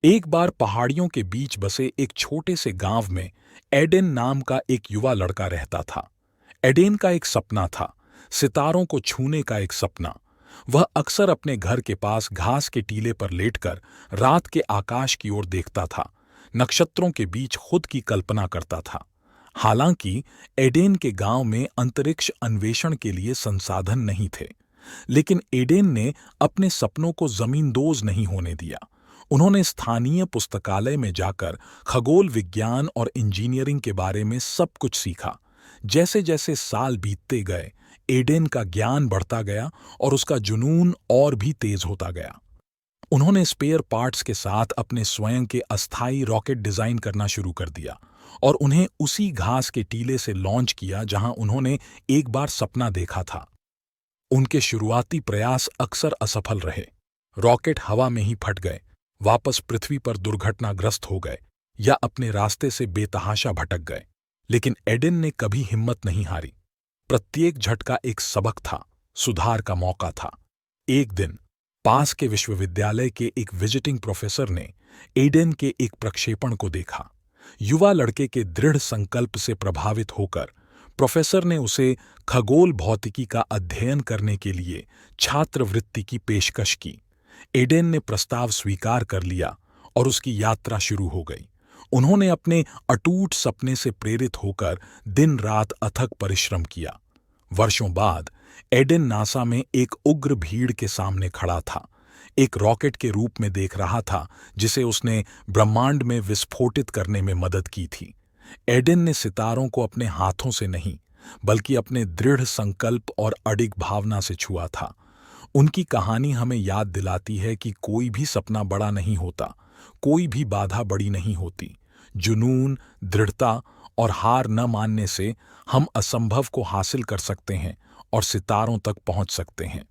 एक बार पहाड़ियों के बीच बसे एक छोटे से गांव में एडेन नाम का एक युवा लड़का रहता था। एडेन का एक सपना था, सितारों को छूने का एक सपना। वह अक्सर अपने घर के पास घास के टीले पर लेटकर रात के आकाश की ओर देखता था, नक्षत्रों के बीच खुद की कल्पना करता था। हालांकि एडेन के गांव में अंतरिक्ष अन्वेषण के लिए संसाधन नहीं थे, लेकिन एडेन ने अपने सपनों को जमींदोज नहीं होने दिया। उन्होंने स्थानीय पुस्तकालय में जाकर खगोल विज्ञान और इंजीनियरिंग के बारे में सब कुछ सीखा। जैसे जैसे साल बीतते गए, एडेन का ज्ञान बढ़ता गया और उसका जुनून और भी तेज होता गया। उन्होंने स्पेयर पार्ट्स के साथ अपने स्वयं के अस्थायी रॉकेट डिजाइन करना शुरू कर दिया और उन्हें उसी घास के टीले से लॉन्च किया जहां उन्होंने एक बार सपना देखा था। उनके शुरुआती प्रयास अक्सर असफल रहे। रॉकेट हवा में ही फट गए, वापस पृथ्वी पर दुर्घटनाग्रस्त हो गए या अपने रास्ते से बेतहाशा भटक गए। लेकिन एडेन ने कभी हिम्मत नहीं हारी। प्रत्येक झटका एक सबक था, सुधार का मौका था। एक दिन पास के विश्वविद्यालय के एक विजिटिंग प्रोफेसर ने एडेन के एक प्रक्षेपण को देखा। युवा लड़के के दृढ़ संकल्प से प्रभावित होकर प्रोफेसर ने उसे खगोल भौतिकी का अध्ययन करने के लिए छात्रवृत्ति की पेशकश की। एडेन ने प्रस्ताव स्वीकार कर लिया और उसकी यात्रा शुरू हो गई। उन्होंने अपने अटूट सपने से प्रेरित होकर दिन रात अथक परिश्रम किया। वर्षों बाद एडेन नासा में एक उग्र भीड़ के सामने खड़ा था, एक रॉकेट के रूप में देख रहा था जिसे उसने ब्रह्मांड में विस्फोटित करने में मदद की थी। एडेन ने सितारों को अपने हाथों से नहीं, बल्कि अपने दृढ़ संकल्प और अडिग भावना से छुआ था। उनकी कहानी हमें याद दिलाती है कि कोई भी सपना बड़ा नहीं होता, कोई भी बाधा बड़ी नहीं होती। जुनून, दृढ़ता और हार न मानने से हम असंभव को हासिल कर सकते हैं और सितारों तक पहुंच सकते हैं।